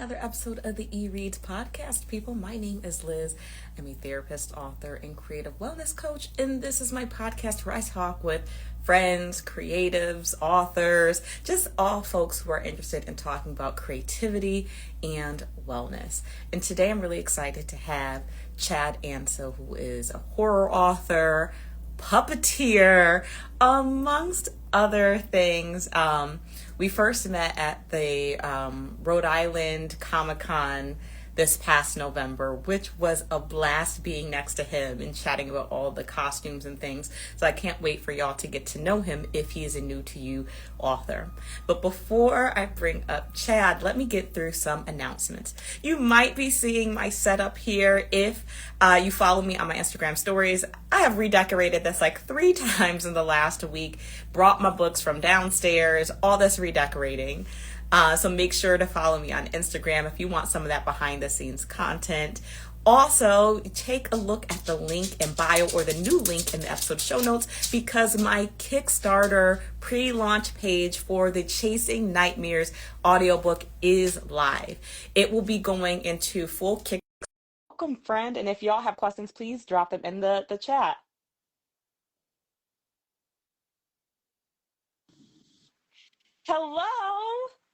Another episode of the E-Reads podcast, people. My name is Liz. I'm a therapist, author, and creative wellness coach, and this is my podcast where I talk with friends, creatives, authors, just all folks who are interested in talking about creativity and wellness. And today I'm really excited to have Chad Anctil, who is a horror author, puppeteer, amongst other things. We first met at the Rhode Island Comic-Con this past November, which was a blast being next to him and chatting about all the costumes and things. So I can't wait for y'all to get to know him if he is a new to you author. But before I bring up Chad, let me get through some announcements. You might be seeing my setup here if you follow me on my Instagram stories. I have redecorated this like 3 times in the last week, brought my books from downstairs, all this redecorating. So make sure to follow me on Instagram if you want some of that behind the scenes content. Also, take a look at the link in bio or the new link in the episode show notes because my Kickstarter pre-launch page for the Chasing Nightmares audiobook is live. It will be going into full kick. Welcome, friend. And if y'all have questions, please drop them in the chat. Hello.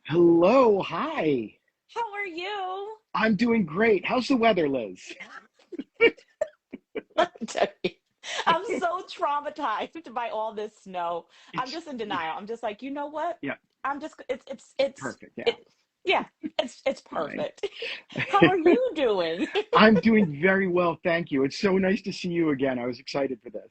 Hello, hi. How are you? I'm doing great. How's the weather, Liz? I'm so traumatized by all this snow. I'm It's just in denial. I'm just like, you know what? yeah, I'm just it's perfect. Yeah, it yeah, it's fine. perfect. How are you doing? I'm doing very well, thank you. It's so nice to see you again. I was excited for this.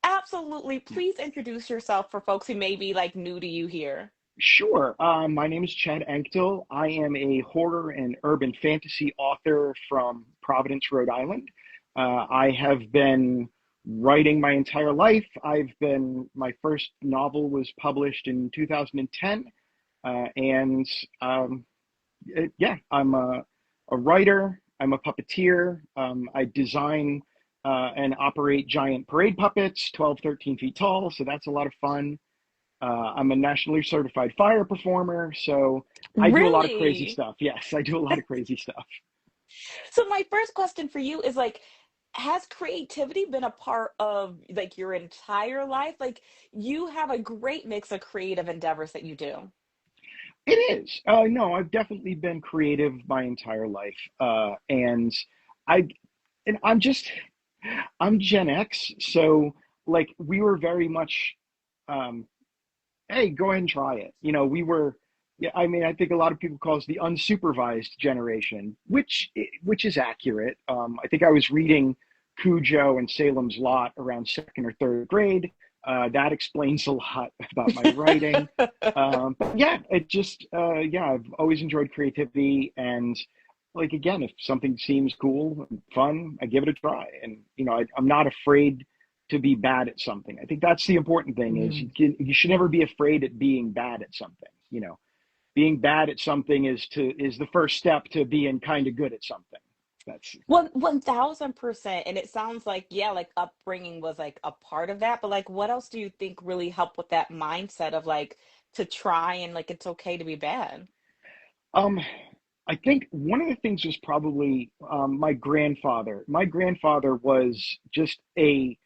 Absolutely. Yeah. Please introduce yourself for folks who may be like new to you here. Sure. My name is Chad Anctil. I am a horror and urban fantasy author from Providence, Rhode Island. I have been writing my entire life. My first novel was published in 2010. And yeah, I'm a writer. I'm a puppeteer. I design and operate giant parade puppets, 12, 13 feet tall. So that's a lot of fun. I'm a nationally certified fire performer. So I do a lot of crazy Really? stuff. Yes, I do a lot of crazy stuff. So my first question for you is like, has creativity been a part of like your entire life? Like you have a great mix of creative endeavors that you do. It is. No, I've definitely been creative my entire life. I, and I'm Gen X. So like we were very much, um, hey, go ahead and try it. Yeah, I mean, I think a lot of people call us the unsupervised generation, which is accurate. I think I was reading Cujo and Salem's Lot around second or third grade. That explains a lot about my writing. But yeah, yeah, I've always enjoyed creativity and like again, if something seems cool and fun, I give it a try. And I'm not afraid to be bad at something. I think that's the important thing is you should never be afraid at being bad at something. Being bad at something is the first step to being kind of good at something. That's 1000%. And it sounds like, yeah, like upbringing was like a part of that. But like, what else do you think really helped with that mindset of like to try and like it's okay to be bad? um I think one of the things was probably my grandfather. My grandfather was just a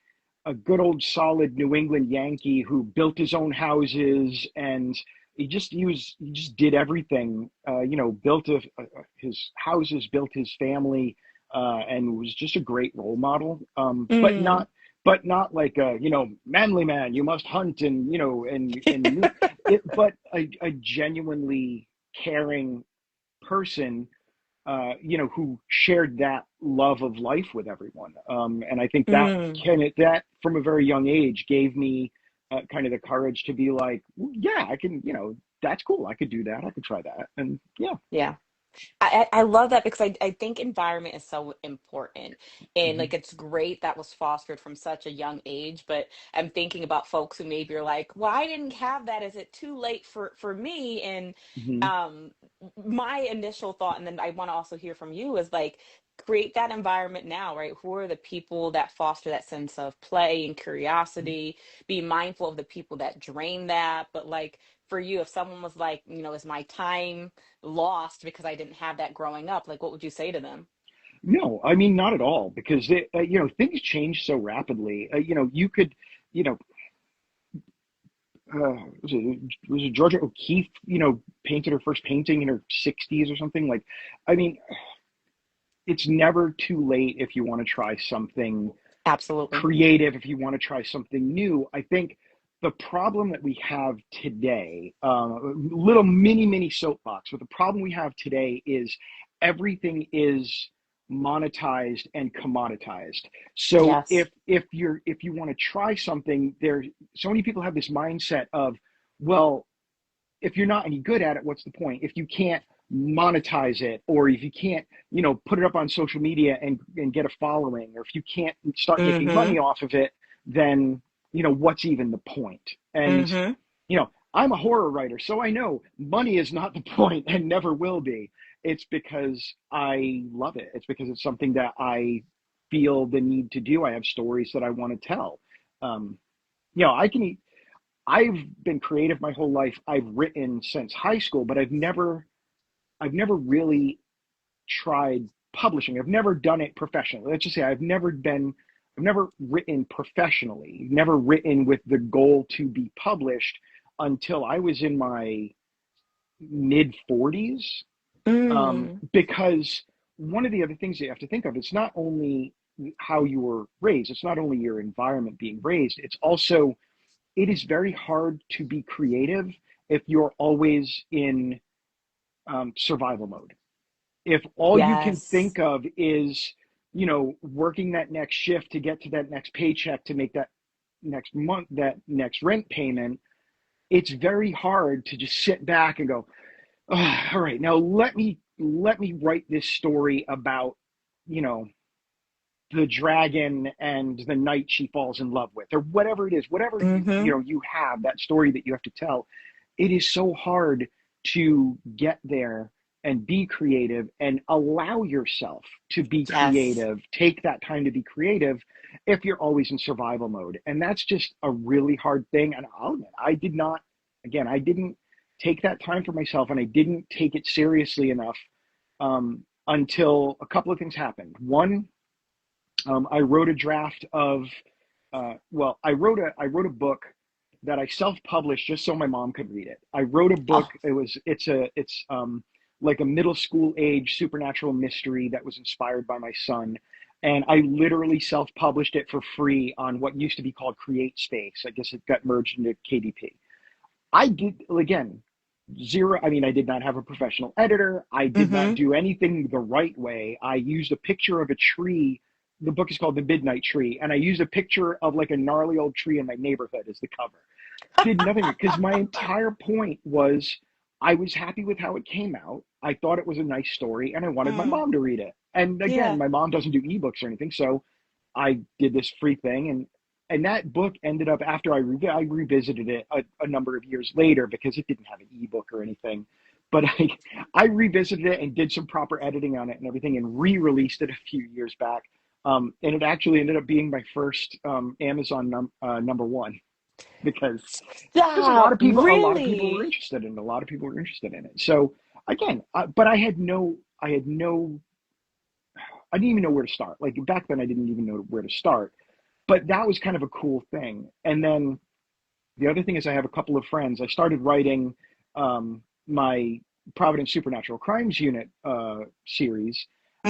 good old solid New England Yankee who built his own houses and he just did everything. Built his houses, built his family, and was just a great role model. Mm. But not like a manly man. You must hunt and and it, but a genuinely caring person who shared that love of life with everyone. And I think Mm. that from a very young age gave me kind of the courage to be like, "Well, yeah, I can, that's cool. I could do that. I could try that. And yeah. Yeah. I love that because I think environment is so important and Hmm. like it's great that was fostered from such a young age. But I'm thinking about folks who maybe are like, well, I didn't have that. Is it too late for me? And Hmm. um my initial thought, and then I want to also hear from you, is like create that environment now, right? Who are the people that foster that sense of play and curiosity? Be mindful of the people that drain that, but like for you, if someone was like, is my time lost because I didn't have that growing up, like what would you say to them? No, I mean, not at all, because things change so rapidly. You could, you know, was it Georgia O'Keeffe, painted her first painting in her 60s or something? Like, I mean, it's never too late if you want to try something Absolutely. creative, if you want to try something new. I think the problem that we have today, little mini soapbox, but the problem we have today is everything is monetized and commoditized. So Yes. if you want to try something, there so many people have this mindset of, well, if you're not any good at it, what's the point? If you can't monetize it, or if you can't, put it up on social media and get a following, or if you can't start making Mm-hmm. money off of it, then, what's even the point? And, Mm-hmm. I'm a horror writer, so I know money is not the point and never will be. It's because I love it. It's because it's something that I feel the need to do. I have stories that I want to tell. Um, I can I've been creative my whole life. I've written since high school, but I've never really tried publishing. I've never done it professionally. Let's just say I've never written professionally, never written with the goal to be published until I was in my mid 40s. Mm. Because one of the other things that you have to think of, it's not only how you were raised, it's not only your environment being raised, it's also, it is very hard to be creative if you're always in survival mode. If all you can Yes. think of is, working that next shift to get to that next paycheck to make that next month, that next rent payment, it's very hard to just sit back and go, oh, all right, now let me write this story about, you know, the dragon and the knight she falls in love with, or whatever it is, whatever Mm-hmm. you have, that story that you have to tell. It is so hard to get there and be creative and allow yourself to be Yes. creative, take that time to be creative, if you're always in survival mode. And that's just a really hard thing. And I'll admit, I did not, again, I didn't take that time for myself, and I didn't take it seriously enough, until a couple of things happened. One, I wrote a draft of, well, I wrote a book that I self-published just so my mom could read it. I wrote a book. Oh. It's like a middle school age supernatural mystery that was inspired by my son, and I literally self-published it for free on what used to be called Create Space. I guess it got merged into KDP. I did, again, zero. I mean, I did not have a professional editor. I did not Mm-hmm. do anything the right way. I used a picture of a tree. The book is called The Midnight Tree, and I used a picture of like a gnarly old tree in my neighborhood as the cover. Did nothing, because my entire point was I was happy with how it came out. I thought it was a nice story, and I wanted my Mm. mom to read it. And again, Yeah. my mom doesn't do ebooks or anything, so I did this free thing, and that book ended up, after I revisited it a number of years later, because it didn't have an ebook or anything, but I revisited it and did some proper editing on it and everything, and re-released it a few years back, and it actually ended up being my first Amazon number one, because a lot Stop. of people, were Really? interested in it. A lot of people were interested in it. So again, but I didn't even know where to start. Like back then, I didn't even know where to start. But that was kind of a cool thing. And then the other thing is, I have a couple of friends. I started writing my Providence Supernatural Crimes Unit series,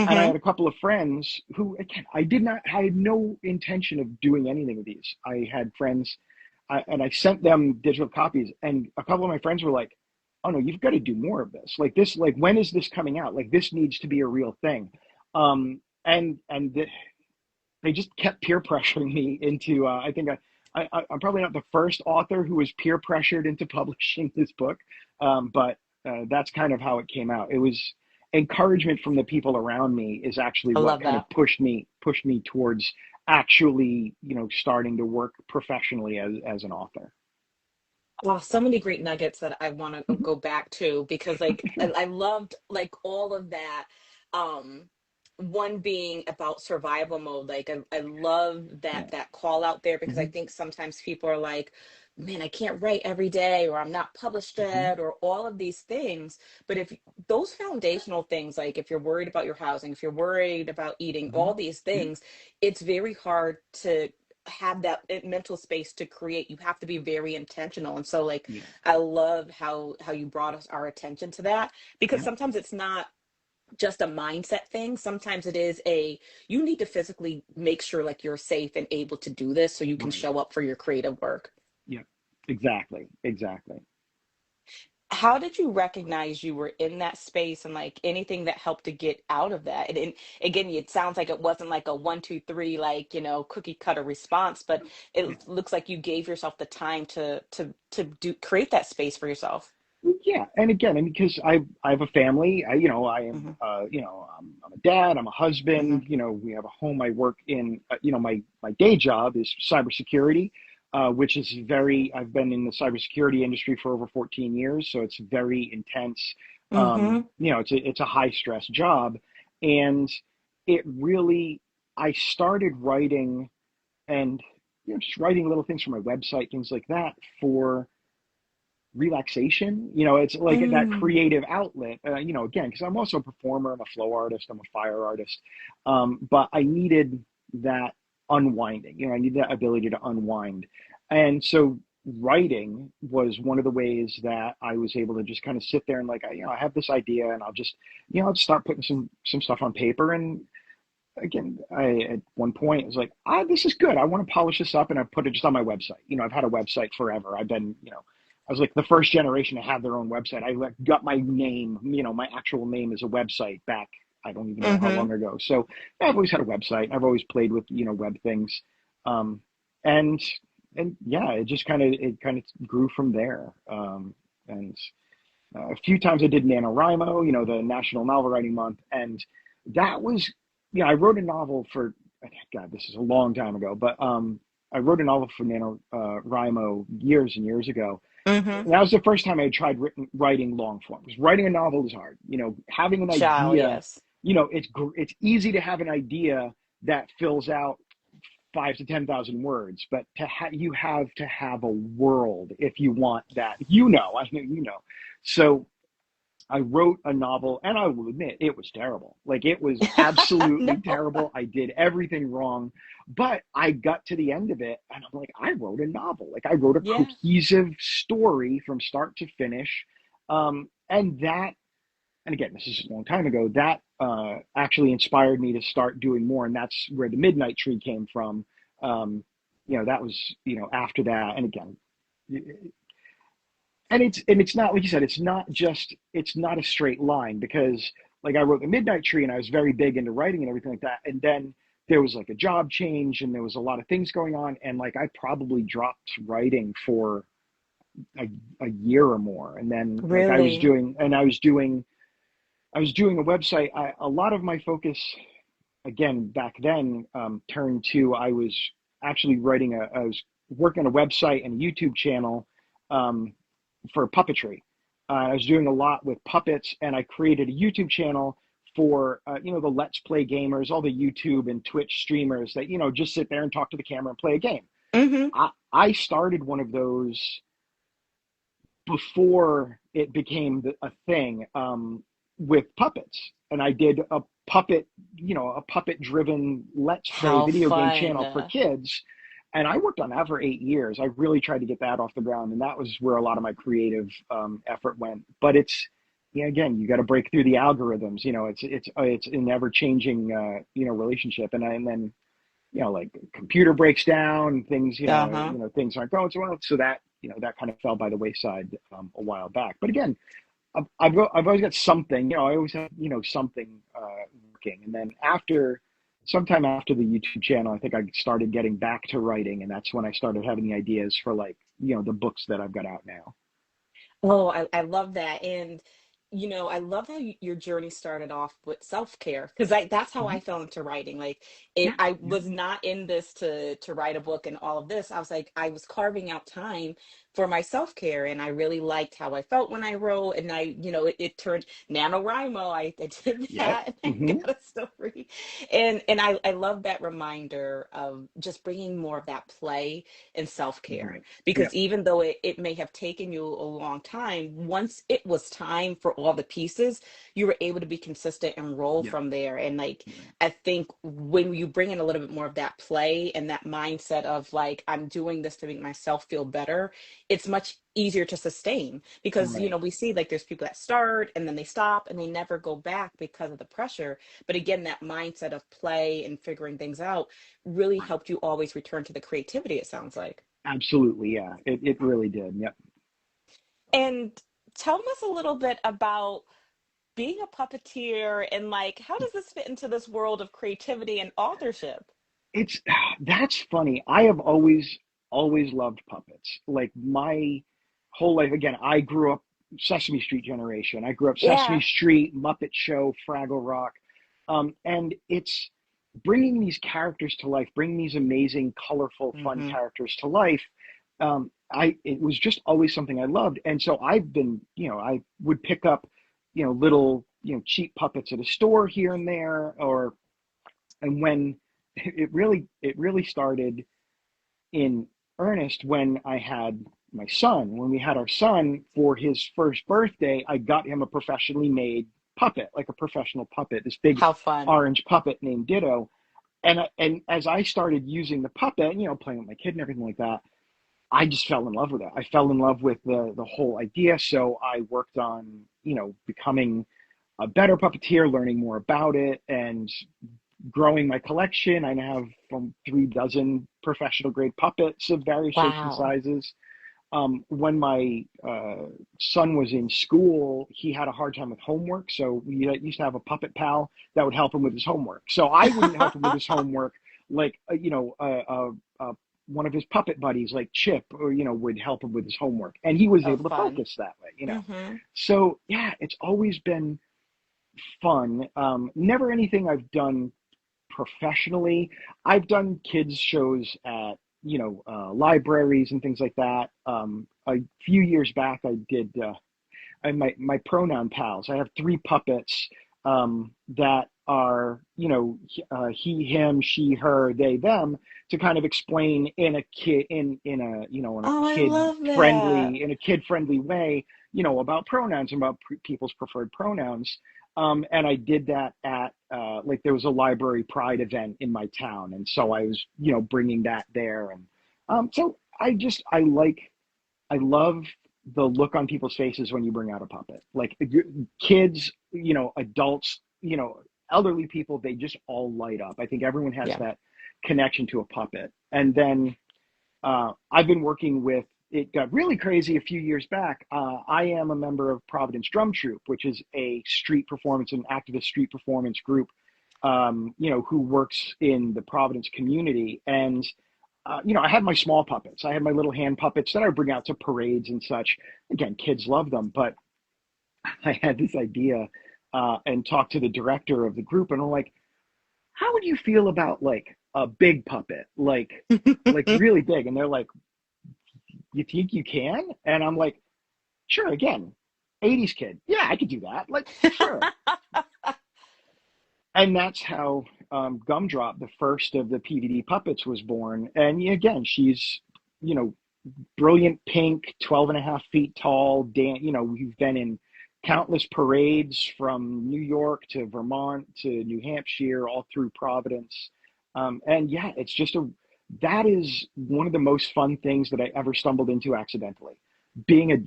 and I Mm-hmm. had a couple of friends who, again, I had no intention of doing anything with these. I had friends, and I sent them digital copies, and a couple of my friends were like, "Oh no, you've got to do more of this. Like this, like when is this coming out? Like this needs to be a real thing." And they just kept peer pressuring me into. I think I'm probably not the first author who was peer pressured into publishing this book, but that's kind of how it came out. It was encouragement from the people around me is actually I what love kind of that. pushed me towards actually, starting to work professionally as an author. Wow, so many great nuggets that I want to Mhm. go back to because I loved like all of that. Um One being about survival mode. Like I love that Yeah. that call out there because I Hmm. think sometimes people are like, man, I can't write every day, or I'm not published Hmm. yet, or all of these things. But if those foundational things, like if you're worried about your housing, if you're worried about eating, Hmm. all these Yeah, things, it's very hard to have that mental space to create. You have to be very intentional. And so like yeah, I love how you brought us our attention to that, because yeah, sometimes it's not just a mindset thing. Sometimes it is a, you need to physically make sure like you're safe and able to do this so you can right. show up for your creative work. Yeah, exactly, exactly. How did you recognize you were in that space, and like anything that helped to get out of that? And again, it sounds like it wasn't like a one, two, three, like, cookie cutter response, but Yeah. it looks like you gave yourself the time to do create that space for yourself. Yeah, and again, and because I have a family, I am, Hmm. I'm a dad, I'm a Hmm. husband, we have a home. I work in, my day job is cybersecurity, which is I've been in the cybersecurity industry for over 14 years, so it's very intense. Hmm. It's a high stress job, and it really, I started writing and just writing little things for my website, things like that for relaxation. It's like that Mm. creative outlet, again, because I'm also a performer, I'm a flow artist, I'm a fire artist. But I needed that unwinding, I need that ability to unwind. And so writing was one of the ways that I was able to just kind of sit there and like, I have this idea and I'll just start putting some stuff on paper. And again, I at one point was like, this is good. I want to polish this up, and I put it just on my website. I've had a website forever. I was like the first generation to have their own website. I got my name, my actual name as a website back. I don't even know how Hmm. long ago. So yeah, I've always had a website. I've always played with web things, um, and yeah, it kind of grew from there. And a few times I did NaNoWriMo, the National Novel Writing Month, and that was, I wrote a novel for, God, this is a long time ago, but I wrote a novel for NaNoWriMo years and years ago. Hmm. And that was the first time I had tried writing long form, because writing a novel is hard. Having an Child, idea, yes. it's easy to have an idea that fills out 5 to 10,000 words, but you have to have a world if you want that. I know So I wrote a novel, and I will admit it was terrible. Like, it was absolutely No. terrible. I did everything wrong, but I got to the end of it, and I'm like, I wrote a novel. Like, I wrote a Yeah. cohesive story from start to finish, and again, this is a long time ago. That actually inspired me to start doing more, and that's where the Midnight Tree came from. That was after that, and again, it's not, like you said, it's not a straight line, because like I wrote the Midnight Tree and I was very big into writing and everything like that, and then there was like a job change and there was a lot of things going on, and like I probably dropped writing for a, a year or more, and then like Really? I was doing a website. A lot of my focus, again, back then, turned to, I was actually I was working on a website and a YouTube channel, um, for puppetry. I was doing a lot with puppets, and I created a YouTube channel for the Let's Play gamers, all the YouTube and Twitch streamers that just sit there and talk to the camera and play a game. Hmm. I started one of those before it became a thing, with puppets, and I did a puppet driven Let's Play How video game fun. channel for kids, and I worked on that for 8 years. I really tried to get that off the ground, and that was where a lot of my creative effort went. But it's, yeah, again, you got to break through the algorithms. It's a never changing relationship, and then like computer breaks down, things, Uh-huh. things aren't going so well. So that, that kind of fell by the wayside a while back. But again, I've always got something, I always have, something working. And then sometime after the YouTube channel, I think I started getting back to writing. And that's when I started having the ideas for, like, the books that I've got out now. Oh, I love that. And, I love how your journey started off with self-care, because that's how Mhm. I fell into writing. Like Yeah. I Yeah. was not in this to write a book and all of this. I was like, I was carving out time for my self-care. And I really liked how I felt when I wrote. And it turned NaNoWriMo. I did Yep. that and I Hmm. got a story. And I love that reminder of just bringing more of that play and self-care. Right. Because Yep. even though it may have taken you a long time, once it was time for all the pieces, you were able to be consistent and roll Yep. from there. And like, Right. I think when you bring in a little bit more of that play and that mindset of like, I'm doing this to make myself feel better, it's much easier to sustain because, Right. we see like there's people that start and then they stop and they never go back because of the pressure. But again, that mindset of play and figuring things out really Right. helped you always return to the creativity, it sounds like. Absolutely. Yeah. It really did. Yep. And tell us a little bit about being a puppeteer and like how does this fit into this world of creativity and authorship? It's that's funny. I have always loved puppets. Like my whole life. Again, I grew up Sesame Street generation. I grew up Sesame Yeah. Street, Muppet Show, Fraggle Rock, and it's bringing these characters to life, bringing these amazing, colorful, fun Hmm. characters to life. I it was just always something I loved, and so I've been, I would pick up, little, cheap puppets at a store here and there, or and when it really started in earnest when I had my son. When we had our son for his first birthday, I got him a professionally made puppet, like a professional puppet, this big How fun. orange puppet named Ditto. And as I started using the puppet, playing with my kid and everything like that, I just fell in love with it. I fell in love with the whole idea. So I worked on, becoming a better puppeteer, learning more about it, and growing my collection. I now have 3 dozen professional grade puppets of various shapes and Wow. sizes. When my son was in school, he had a hard time with homework. So we used to have a puppet pal that would help him with his homework. So I wouldn't help him with his homework like, one of his puppet buddies like Chip, or, would help him with his homework. And he was Oh, able to fun. focus that way. Hmm. So yeah, it's always been fun. Never anything I've done professionally. I've done kids shows at libraries and things like that. A few years back, I did. My pronoun pals. I have 3 puppets that are he, him, she, her, they, them, to kind of explain in a kid in a Oh, I love that. in a kid friendly way, about pronouns and about people's preferred pronouns. And I did that at like there was a library pride event in my town, and so I was bringing that there, and so I love the look on people's faces when you bring out a puppet. Like kids, adults, elderly people, they just all light up. I think everyone has Yeah. that connection to a puppet. And then I've been working with, it got really crazy a few years back. I am a member of Providence Drum Troupe, which is a street performance and activist street performance group, who works in the Providence community. And I had my small puppets. I had my little hand puppets that I would bring out to parades and such. Again, kids love them, but I had this idea and talked to the director of the group, and I'm like, "How would you feel about like a big puppet, like really big?" And they're like, "You think you can?" And I'm like, "Sure." Again, '80s kid, yeah, I could do that. Like, sure. And that's how Gumdrop, the first of the PVD puppets, was born. And again, she's, you know, brilliant pink, 12 and a half feet tall. We've been in countless parades from New York to Vermont to New Hampshire, all through Providence. And yeah, that is one of the most fun things that I ever stumbled into accidentally. Being a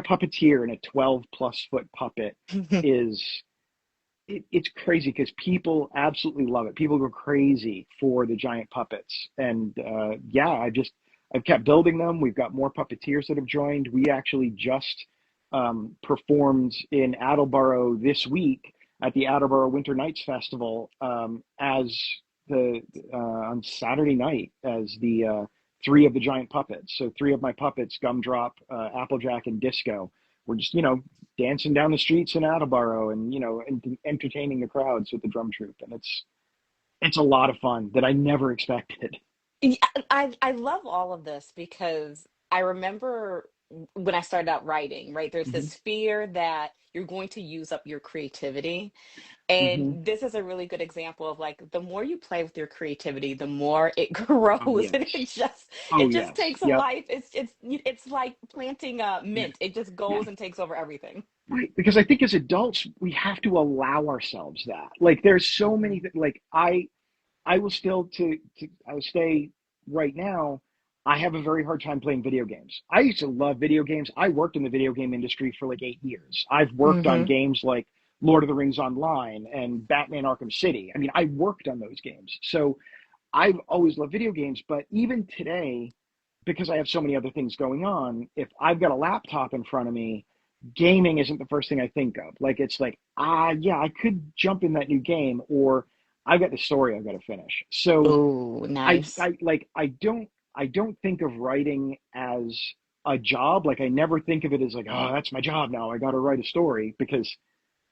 puppeteer in a 12 plus foot puppet is it's crazy because people absolutely love it. People go crazy for the giant puppets, and yeah, I've kept building them. We've got more puppeteers that have joined. We actually just performed in Attleboro this week at the Attleboro Winter Nights Festival, as the on Saturday night as the 3 of the giant puppets. So 3 of my puppets, Gumdrop, Applejack, and Disco. We're just dancing down the streets in Attleboro, and entertaining the crowds with the drum troupe, and it's a lot of fun that I never expected. Yeah, I love all of this because I remember when I started out writing, right? There's Hmm. this fear that you're going to use up your creativity. Hmm. And this is a really good example of like the more you play with your creativity, the more it Oh grows. And yes. Oh it just yes. takes a Yep. life. It's like planting a Yeah. mint. It just Yeah. goes and takes over everything. Right. Because I think as adults we have to allow ourselves that. Like there's so many Hmm. like I will still to I will stay right now. I have a very hard time playing video games. I used to love video games. I worked in the video game industry for like 8 years. I've worked on Hmm. games like Lord of the Rings Online and Batman Arkham City. I mean, I worked on those games. So I've always loved video games, but even today, because I have so many other things going on, if I've got a laptop in front of me, gaming isn't the first thing I think of. Like it's like, yeah, I could jump in that new game, or I've got the story I've got to finish. So Oh, nice. I don't think of writing as a job. Like I never think of it as like, oh, that's my job now. I got to write a story because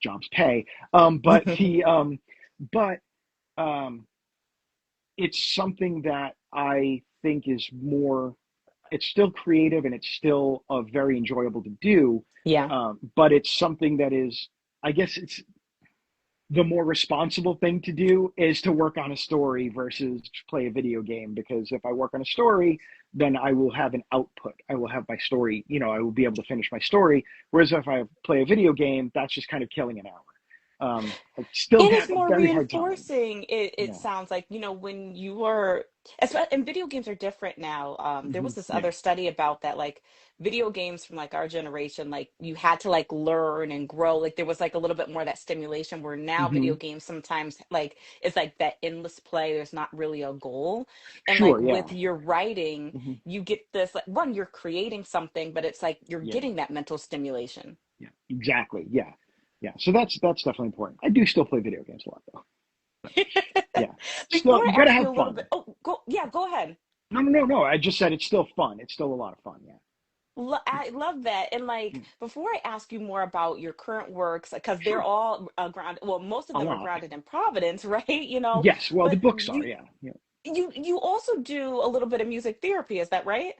jobs pay. But the but um, it's something that I think is more. It's still creative and it's still very enjoyable to do, Yeah. but it's something that is. I guess it's the more responsible thing to do is to work on a story versus play a video game, because if I work on a story, then I will have an output. I will have my story, I will be able to finish my story. Whereas if I play a video game, that's just kind of killing an hour. I still It is have a more very hard time. reinforcing. It Yeah. sounds like, when you were, and video games are different now. There was this Yeah. other study about that, like video games from like our generation, like you had to like learn and grow. Like there was like a little bit more of that stimulation where now Hmm. video games sometimes like it's like that endless play. There's not really a goal. And like Sure. Yeah. with your writing, Hmm. you get this like one, you're creating something, but it's like you're Yeah. getting that mental stimulation. Yeah. Exactly. Yeah. Yeah. So that's definitely important. I do still play video games a lot though. But yeah. Before Still, I you got to ask you have a little bit, fun. oh, go ahead. No, no, no, no. I just said it's still fun. It's still a lot of fun. Yeah. I love that. And like, Mm. before I ask you more about your current works, because they're Sure. all grounded, well, most of A them are lot. grounded in Providence, right? Yes. Well, the But books are. Yeah. Yeah. you also do a little bit of music therapy, is that right?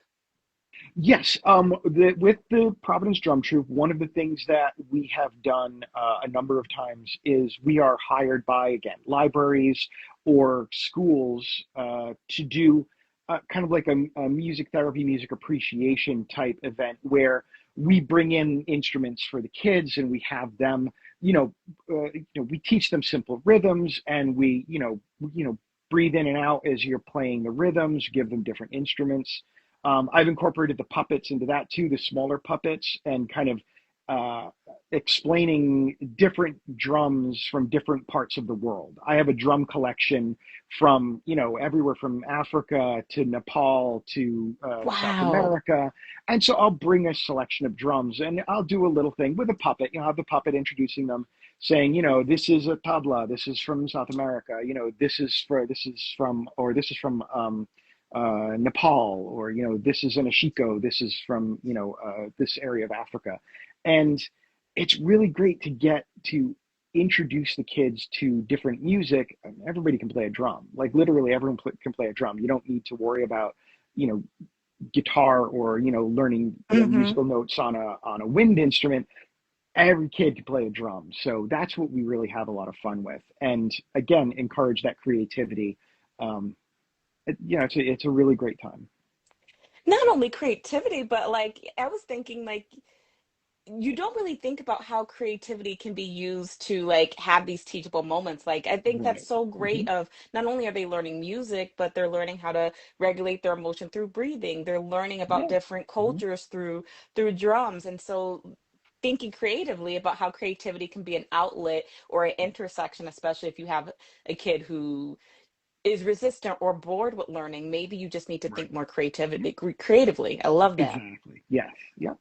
Yes. With the Providence Drum Troupe, one of the things that we have done a number of times is we are hired by, again, libraries or schools to do kind of like a music therapy, music appreciation type event where we bring in instruments for the kids and we have them, we teach them simple rhythms and we, breathe in and out as you're playing the rhythms, give them different instruments. I've incorporated the puppets into that too, the smaller puppets, and kind of uh, explaining different drums from different parts of the world. I have a drum collection from, everywhere from Africa to Nepal to South Wow. America. And so I'll bring a selection of drums and I'll do a little thing with a puppet, have the puppet introducing them, saying, this is a tabla, this is from South America, this is from Nepal, or this is an ashiko, this is from this area of Africa, and it's really great to get to introduce the kids to different music. Everybody can play a drum, like literally everyone can play a drum. You don't need to worry about you know guitar or learning Hmm. musical notes on a wind instrument. Every kid can play a drum, so that's what we really have a lot of fun with, and again encourage that creativity. Um, it's a really great time. Not only creativity, but like I was thinking, like you don't really think about how creativity can be used to like have these teachable moments. Like I think that's Right. so Hmm. great of not only are they learning music, but they're learning how to regulate their emotion through breathing. They're learning about Yeah. different Hmm. cultures through drums. And so thinking creatively about how creativity can be an outlet or an intersection, especially if you have a kid who is resistant or bored with learning, maybe you just need to Right. think more Yep. creatively. I love that. Exactly. Yes. Yep.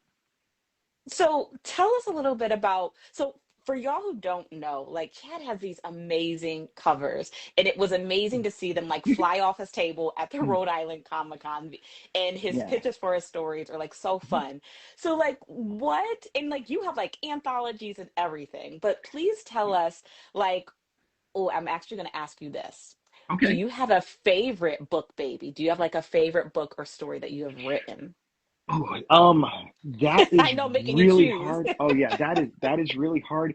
So tell us a little bit about, so for y'all who don't know, like Chad has these amazing covers, and it was amazing to see them like fly off his table at the Rhode Island Comic Con, and his Yeah. pitches for his stories are like so fun. So like what, and like you have like anthologies and everything, but please tell Yeah. us like, oh, I'm actually going to ask you this. Do Okay. you have a favorite book, baby? Do you have like a favorite book or story that you have written? Oh, that I is know, making you really choose. hard. Oh yeah, that is really hard.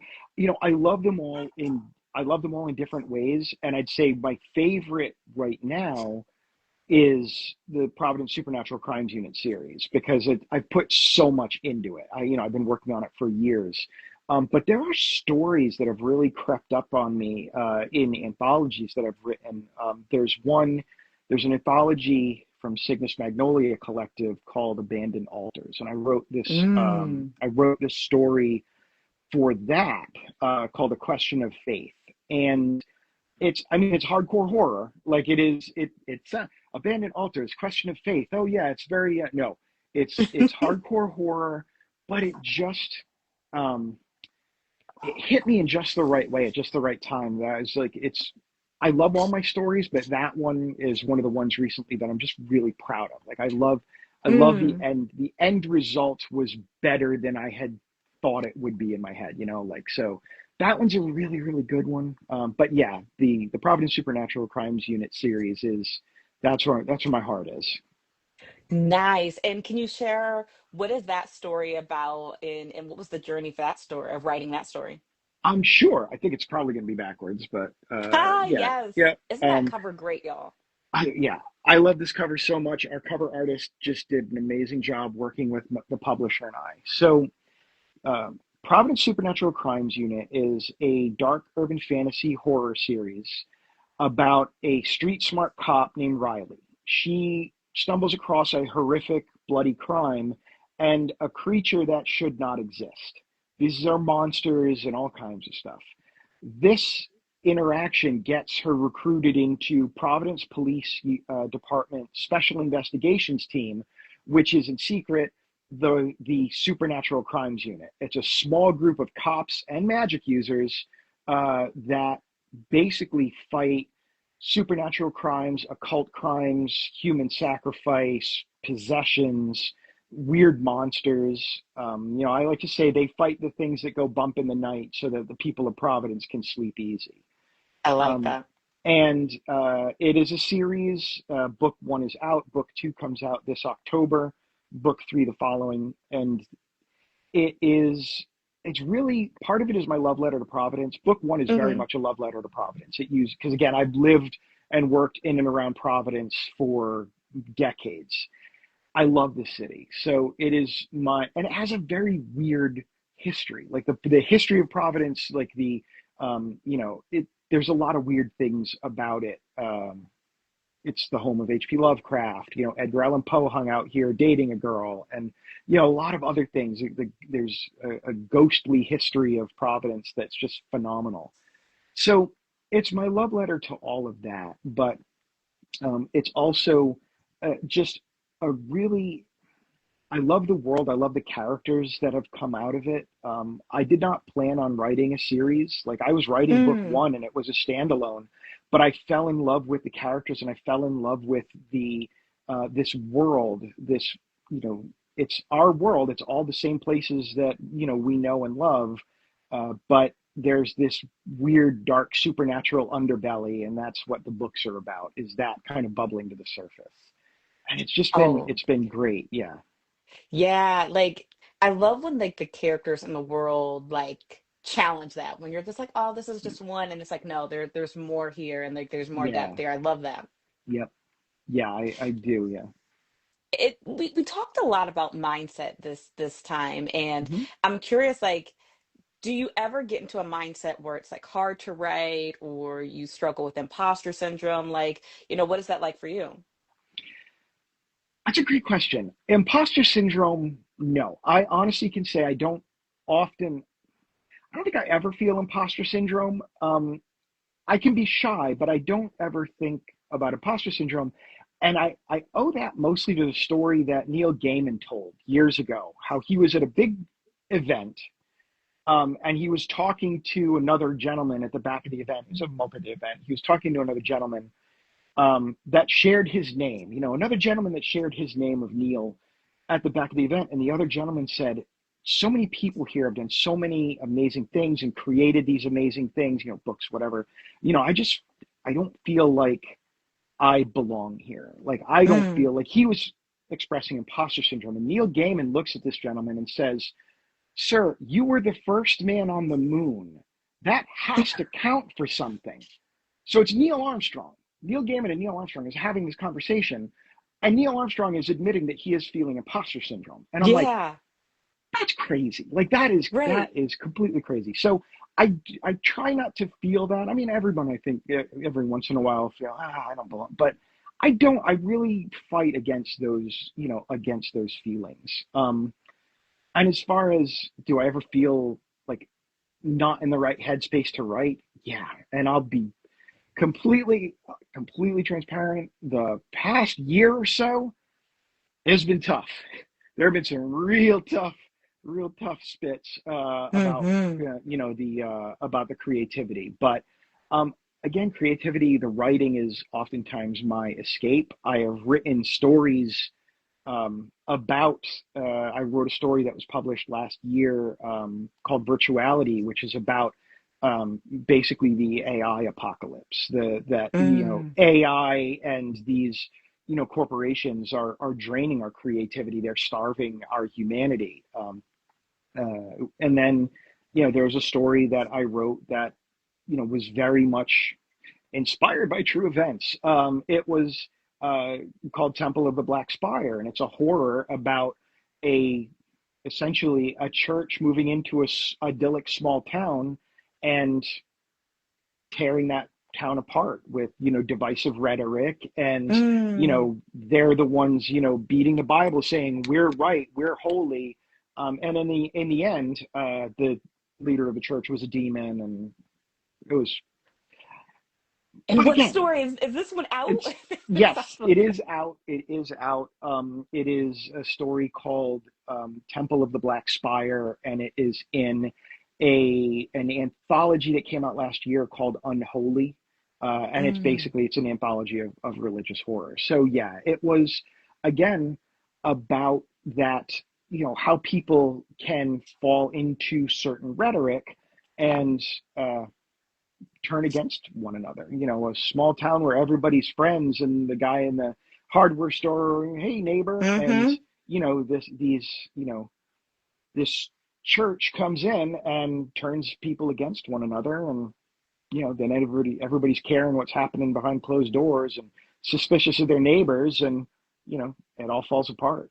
I love them all in different ways, and I'd say my favorite right now is the Providence Supernatural Crimes Unit series because I've put so much into it. I've been working on it for years. But there are stories that have really crept up on me in anthologies that I've written. There's an anthology from Signus Magnolia collective called Abandoned Altars, and Mm. I wrote this story for that called A Question of Faith, and it's hardcore horror. Like it's Abandoned Altars, Question of Faith. Oh yeah, it's very no, it's hardcore horror, but um, it hit me in just the right way at just the right time. That is like it's. I love all my stories, but that one is one of the ones recently that I'm just really proud of. Like I love the Mm. end. The end result was better than I had thought it would be in my head. Like so. That one's a really, really good one. But yeah, the Providence Supernatural Crimes Unit series is that's where my heart is. Nice. And can you share what is that story about and what was the journey for that story of writing that story? I'm sure. I think it's probably going to be backwards, but Ah, yeah, yes. yeah. Isn't that cover great, y'all? Yeah, I love this cover so much. Our cover artist just did an amazing job working with the publisher and I. So, Providence Supernatural Crimes Unit is a dark urban fantasy horror series about a street smart cop named Riley. She stumbles across a horrific, bloody crime and a creature that should not exist. These are monsters and all kinds of stuff. This interaction gets her recruited into Providence Police Department Special Investigations Team, which is in secret the Supernatural Crimes Unit. It's a small group of cops and magic users that basically fight supernatural crimes, occult crimes, human sacrifice, possessions, weird monsters. I like to say they fight the things that go bump in the night so that the people of Providence can sleep easy. I like Um, that. and it is a series. Book one is out. Book two comes out this October. Book three the following. And it is it's really part of it is my love letter to Providence. Book one is very Hmm. much a love letter to Providence. It used because again I've lived and worked in and around Providence for decades. I love the city. So it is and it has a very weird history. Like the history of Providence, like there's a lot of weird things about it. It's the home of H.P. Lovecraft. Edgar Allan Poe hung out here dating a girl, and a lot of other things. There's a ghostly history of Providence that's just phenomenal. So it's my love letter to all of that, but it's also just a really I love the world. I love the characters that have come out of it. I did not plan on writing a series. Like I was writing book Mm. one and it was a standalone, but I fell in love with the characters and I fell in love with the this world. You know, it's our world. It's all the same places that we know and love, but there's this weird, dark, supernatural underbelly, and that's what the books are about. Is that kind of bubbling to the surface? And Oh, it's been great. Yeah. yeah. Like I love when like the characters in the world like challenge that when you're just like, oh, this is just one, and it's like, no, there's more here, and like there's more depth Yeah. there. I love that. Yep. Yeah, I do. Yeah. We talked a lot about mindset this time, and Hmm. I'm curious, like, do you ever get into a mindset where it's like hard to write or you struggle with imposter syndrome? Like, what is that like for you? That's a great question. Imposter syndrome, no. I honestly can say often, I don't think I ever feel imposter syndrome. I can be shy, but I don't ever think about imposter syndrome. And I owe that mostly to the story that Neil Gaiman told years ago, how he was at a big event and he was talking to another gentleman at the back of the event. It was a multi-day event. He was talking to another gentleman that shared his name. Another gentleman that shared his name of Neil at the back of the event, and the other gentleman said, "So many people here have done so many amazing things and created these amazing things. Books, whatever. I don't feel like I belong here. Like I don't Mm. feel like he was." expressing imposter syndrome. And Neil Gaiman looks at this gentleman and says, "Sir, you were the first man on the moon. That has to count for something." So it's Neil Armstrong. Neil Gaiman and Neil Armstrong is having this conversation, and Neil Armstrong is admitting that he is feeling imposter syndrome. And I'm like, Yeah. that's crazy. Like that Right. is completely crazy. So I try not to feel that. I mean, everyone I think every once in a while feel I don't belong, but I don't. I really fight against those against those feelings. And as far as do I ever feel like not in the right headspace to write? Yeah, and I'll be completely transparent. The past year or so has been tough. There have been some real tough spits about Mm-hmm. the about the creativity. But um, again, creativity, the writing is oftentimes my escape. I have written stories about. I wrote a story that was published last year called Virtuality, which is about basically the AI apocalypse. That Mm. AI and these corporations are draining our creativity. They're starving our humanity. And then there's a story that I wrote that was very much inspired by true events. It was called Temple of the Black Spire, and it's a horror about a essentially a church moving into a idyllic small town and tearing that town apart with divisive rhetoric. And Mm. they're the ones beating the Bible, saying we're right, we're holy. And in the end, the leader of the church was a demon, and it was. And But what again, story is this one out? it's It yes, sounds it like- is out. It is out. It is a story called Temple of the Black Spire, and it is in an anthology that came out last year called Unholy. And Mm. it's an anthology of religious horror. So yeah, it was again about that, how people can fall into certain rhetoric and turn against one another. A small town where everybody's friends, and the guy in the hardware store, hey neighbor, and Mm-hmm. this these this church comes in and turns people against one another, and then everybody's caring what's happening behind closed doors and suspicious of their neighbors, and it all falls apart.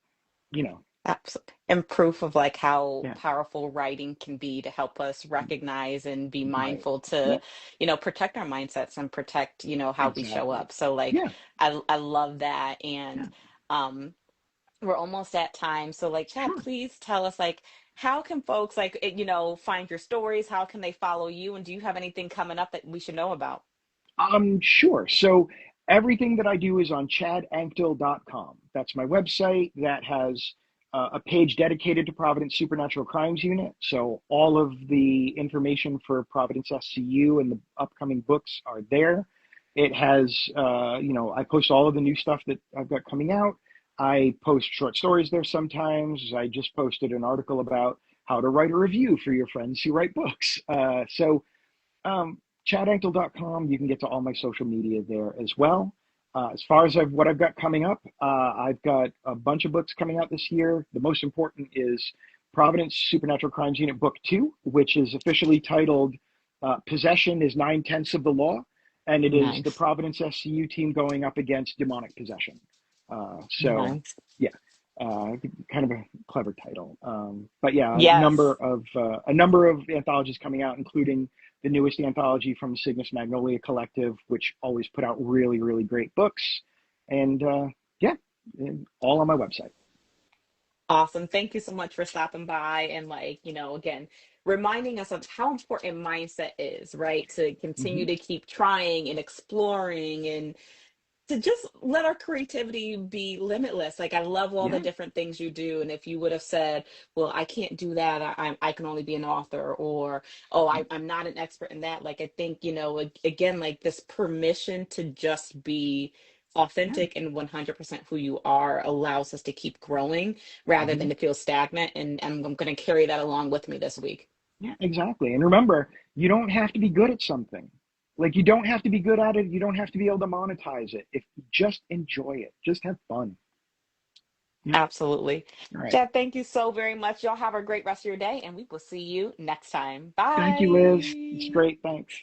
You know, Absolutely. And proof of like how yeah, powerful writing can be to help us recognize and be right, mindful yeah, to, protect our mindsets and protect, how we show exactly, up. So like yeah, I love that. yeah, And um we're almost at time. So like Chad, sure. please tell us like how can folks like find your stories? How can they follow you? And do you have anything coming up that we should know about? Sure. So everything that I do is on chadanctil.com. That's my website that has a page dedicated to Providence Supernatural Crimes Unit. So all of the information for Providence SCU and the upcoming books are there. It has, I post all of the new stuff that I've got coming out. I post short stories there sometimes. I just posted an article about how to write a review for your friends who write books. Um, chadanctil.com. You can get to all my social media there as well. As far as what I've got coming up, I've got a bunch of books coming out this year. The most important is Providence Supernatural Crimes Unit Book 2, which is officially titled Possession is Nine-Tenths of the Law. And it is the Nice. Providence SCU team going up against demonic possession. So, Nice. yeah, kind of a clever title. But yeah, Yes. a number of anthologies coming out, including the newest anthology from Signus Magnolia Collective, which always put out really great books. And yeah, all on my website. Awesome. Thank you so much for stopping by and like, again, reminding us of how important mindset is, right? To continue Hmm. to keep trying and exploring and to just let our creativity be limitless. Like I love all the Yeah, different things you do. And if you would have said, well, I can't do that. I can only be an author or, oh, I'm not an expert in that. Like I think, again, like this permission to just be yeah, authentic and 100% who you are allows us to keep growing rather hmm, than to feel stagnant. And I'm going to carry that along with me this week. yeah, exactly. And remember, you don't have to be good at something. Like you don't have to be good at it. You don't have to be able to monetize it. If you just enjoy it, just have fun. Yep. Absolutely. All right. Chad, thank you so very much. Y'all have a great rest of your day, and we will see you next time. Thank you, Liz. It's Bye. great. Thanks.